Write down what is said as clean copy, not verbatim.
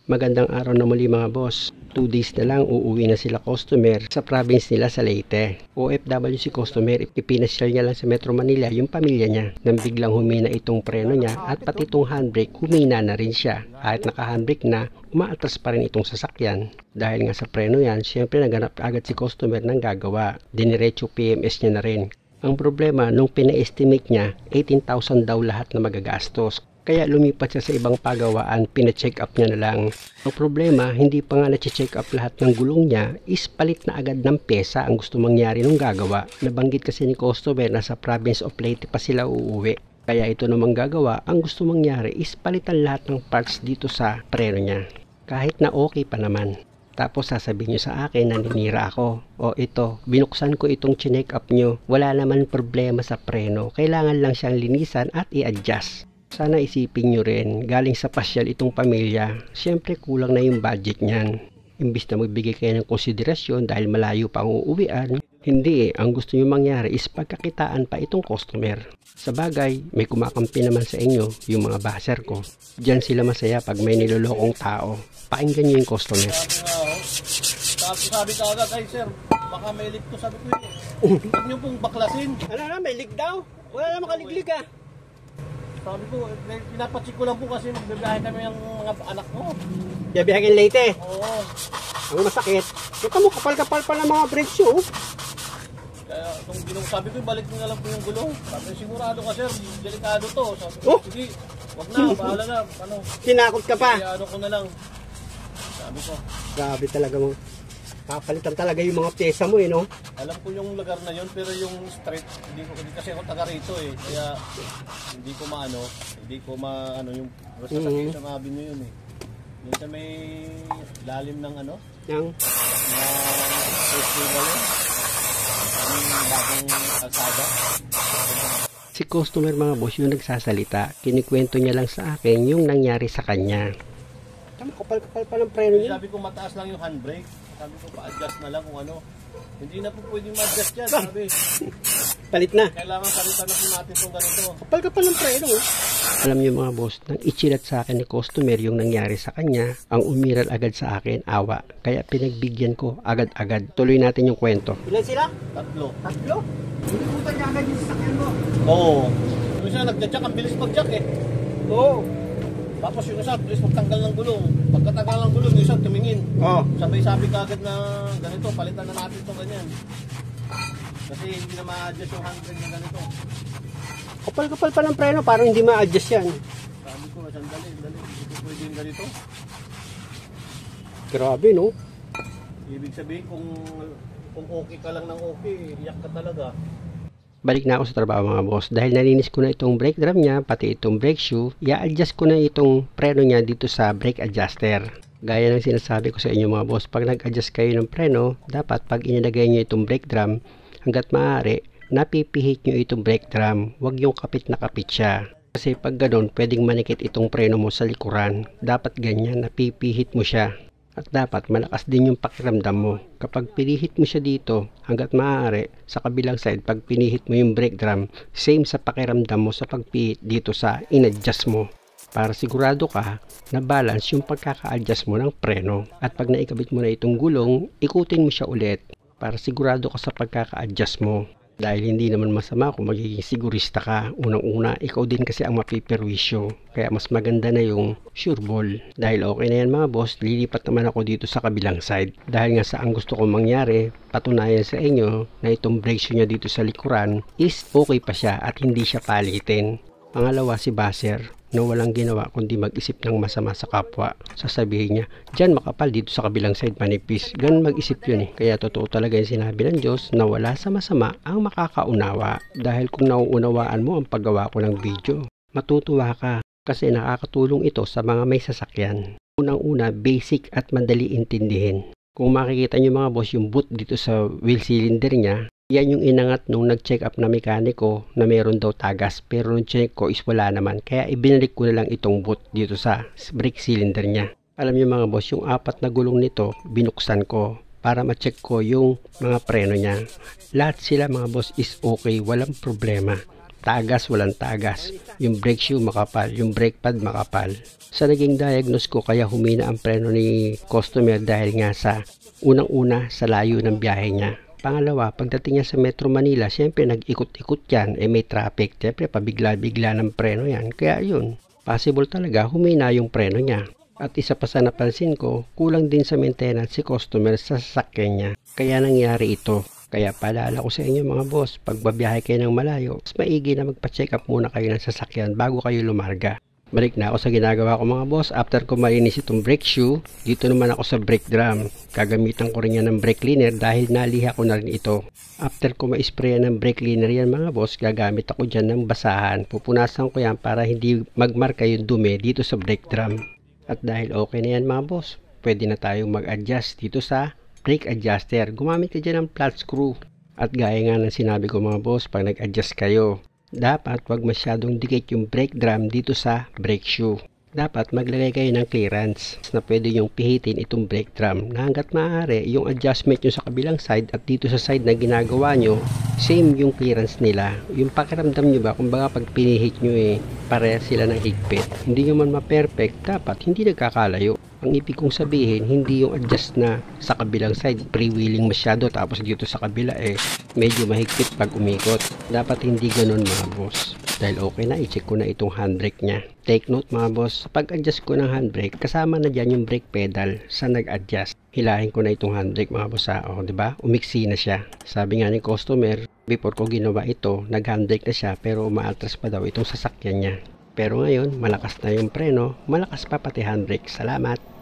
Magandang araw na muli mga boss. 2 days na lang uuwi na sila customer sa province nila sa Leyte. OFW si customer, ipinasyal niya lang sa Metro Manila yung pamilya niya. Nang biglang humina itong preno niya at pati itong handbrake, humina na rin siya. Kahit naka-handbrake na, umaatras pa rin itong sasakyan. Dahil nga sa preno yan, syempre naganap agad si customer ng gagawa. Diniretso PMS niya na rin. Ang problema, nung pina-estimate niya, 18,000 daw lahat na magagastos. Kaya lumipat siya sa ibang pagawaan, pina-check up niya na lang. Ang problema, hindi pa nga na-check up lahat ng gulong niya, is palit na agad ng pesa ang gusto mangyari nung gagawa. Nabanggit kasi ni customer na sa province of Leyte pa sila uuwi. Kaya ito namang gagawa, ang gusto mangyari is palitan lahat ng parts dito sa preno niya. Kahit na okay pa naman. Tapos sasabihin nyo sa akin na naninira ako. O ito, binuksan ko itong chinek up nyo. Wala naman problema sa preno. Kailangan lang siyang linisan at i-adjust. Sana isipin nyo rin, galing sa pasyal itong pamilya, syempre kulang na yung budget niyan. Imbis na magbigay kayo ng konsiderasyon dahil malayo pa ang uuwian, hindi ang gusto nyo mangyari is pagkakitaan pa itong customer. Sa bagay, may kumakampi naman sa inyo, yung mga basher ko. Diyan sila masaya pag may nilolokong tao. Pakinggan nyo yung customer. Sabi ka agad, ay sir, baka may leak to, sabi ko yun. Huwag nyo pong baklasin. Ano na, may leak daw? Wala na makaliglig ah. Sabi ko, pinapatsik ko lang po kasi magbibiyahe kami ng mga anak ko. Biyabiyahin Leyte. Oo. Ang masakit. Ito mo, kapal-kapal pa ng mga brakes yun. Kaya itong sabi ko, balik mo na lang po yung gulong. Sabi sigurado ka sir, delikado to. Sabi ko, sige, wag na, bahala na. Ano, tinakot ka pa. Kaya ano ko na lang. Sabi ko. Grabe talaga mo. Kapalitan talaga yung mga pyesa mo no? Alam ko yung lugar na yun, pero yung street, hindi kasi ako taga rito eh. Kaya hindi ko maano yung basta sa Quezon Avenue yun eh. Yung sa may lalim ng ano? Yang? Na festival yun. Yung bagong kalsada. Si customer mga boss yung nagsasalita, kinikwento niya lang sa akin yung nangyari sa kanya. Tama, kapal-kapal pa ng preno niya. Sabi ko mataas lang yung handbrake. Sabi ko pa-adjust na lang kung ano. Hindi na po pwedeng ma-adjust yan, sabi. Palit na. Kailangan palitan na po natin itong ganito. Kapal-kapal ng preno. Alam niyo mga boss, nang ichilat sa akin ni customer yung nangyari sa kanya, ang umiral agad sa akin, awa. Kaya pinagbigyan ko agad-agad. Tuloy natin yung kwento. Ilan sila? 3. Tatlo? Hindi po tayo agad yung sasakyan mo. Oo. Yung isa nagja-jack, ang bilis mag-jack eh. Oo. Tapos yung isa, bilis magtanggal ng gulong. Pagkatanggal ng gulong, yung isa tumingin. Oo. Sabay-sabi ka agad na ganito, palitan na natin ito ganyan. Kasi hindi na ma-adjust yung handbrake na ganito. Kapal-kapal pa ng preno, parang hindi ma-adjust yan. Sabi ko, sandali. Hindi ko pwede yung ganito. Grabe no? Ibig sabihin, kung okay ka lang ng okay, iyak ka talaga. Balik na ako sa trabaho mga boss. Dahil nalinis ko na itong brake drum niya, pati itong brake shoe, i-adjust ko na itong preno niya dito sa brake adjuster. Gaya ng sinasabi ko sa inyo mga boss, pag nag-adjust kayo ng preno, dapat pag inilagay nyo itong brake drum, hanggat maaari, napipihit nyo itong brake drum. Huwag yung kapit na kapit siya. Kasi pag ganun, pwedeng manikit itong preno mo sa likuran. Dapat ganyan, napipihit mo siya. At dapat malakas din yung pakiramdam mo. Kapag pinihit mo siya dito, hanggat maaari, sa kabilang side, pag pinihit mo yung brake drum, same sa pakiramdam mo sa pagpihit dito sa in-adjust mo. Para sigurado ka na balance yung pagkaka-adjust mo ng preno. At pag naikabit mo na itong gulong, ikutin mo siya ulit para sigurado ka sa pagkaka-adjust mo. Dahil hindi naman masama kung magiging sigurista ka. Unang-una, ikaw din kasi ang mapiperwisyo. Kaya mas maganda na yung sure ball. Dahil okay na yan mga boss, lilipat naman ako dito sa kabilang side. Dahil nga sa ang gusto kong mangyari, patunayan sa inyo na itong brake shoe niya dito sa likuran is okay pa siya at hindi siya palitin. Pangalawa si Basser na walang ginawa kundi mag-isip ng masama sa kapwa. Sasabihin niya, dyan makapal dito sa kabilang side manipis. Ganun mag-isip yun eh. Kaya totoo talaga yung sinabi ng Diyos na wala sa masama ang makakaunawa. Dahil kung nauunawaan mo ang paggawa ko ng video, matutuwa ka kasi nakakatulong ito sa mga may sasakyan. Unang-una, basic at madali intindihin. Kung makikita nyo mga boss yung boot dito sa wheel cylinder niya, yan yung inangat nung nag-check up na mekaniko na meron daw tagas, pero nung check ko is wala naman, kaya ibinalik ko na lang itong boot dito sa brake cylinder niya. Alam niyo mga boss, yung 4 na gulong nito binuksan ko para ma-check ko yung mga preno niya. Lahat sila mga boss is okay, walang problema. tagas, walang tagas. Yung brake shoe makapal, yung brake pad makapal. Sa naging diagnose ko, kaya humina ang preno ni customer dahil nga sa unang-una sa layo ng biyahe niya. Pangalawa, pagdating niya sa Metro Manila, siyempre nag-ikot-ikot yan, may traffic, siyempre pabigla-bigla ng preno yan. Kaya yun, possible talaga humina yung preno niya. At isa pa sa napansin ko, kulang din sa maintenance si customer sa sasakyan niya. Kaya nangyari ito. Kaya paalala ko sa inyo mga boss, pag babiyahe kayo ng malayo, mas maigi na magpa-check up muna kayo ng sasakyan bago kayo lumarga. Balik na ako sa ginagawa ko mga boss. After ko malinis itong brake shoe, dito naman ako sa brake drum. Gagamitan ko rin yan ng brake cleaner dahil naliha ko na rin ito. After ko ma-sprayan ng brake cleaner yan mga boss, gagamit ako dyan ng basahan. Pupunasan ko yan para hindi magmarka yung dumi dito sa brake drum. At dahil okay na yan mga boss, pwede na tayong mag-adjust dito sa brake adjuster. Gumamit ka dyan ng flat screw. At gaya nga ng sinabi ko mga boss, pag nag-adjust kayo, dapat wag masyadong dikit yung brake drum dito sa brake shoe. Dapat maglagay kayo ng clearance na pwede yung pihitin itong brake drum na hanggat maaari yung adjustment nyo sa kabilang side at dito sa side na ginagawa nyo, same yung clearance nila. Yung pakiramdam nyo ba, kumbaga pag pinihit nyo pareha sila ng higpit. Hindi nyo man ma-perfect, dapat hindi nagkakalayo. Ang ibig kong sabihin, hindi yung adjust na sa kabilang side, pre-wheeling masyado, tapos dito sa kabila medyo mahigpit pag umikot. Dapat hindi ganun mga boss. Dahil okay na, i-check ko na itong handbrake niya. Take note mga boss, pag adjust ko ng handbrake, kasama na dyan yung brake pedal sa nag-adjust. Hilahin ko na itong handbrake mga boss o diba? Umiksi na siya. Sabi nga ni customer, before ko ginawa ito, nag-handbrake na siya pero umaatras pa daw itong sasakyan niya. Pero ngayon, malakas na yung preno, malakas pa pati handbrake. Salamat!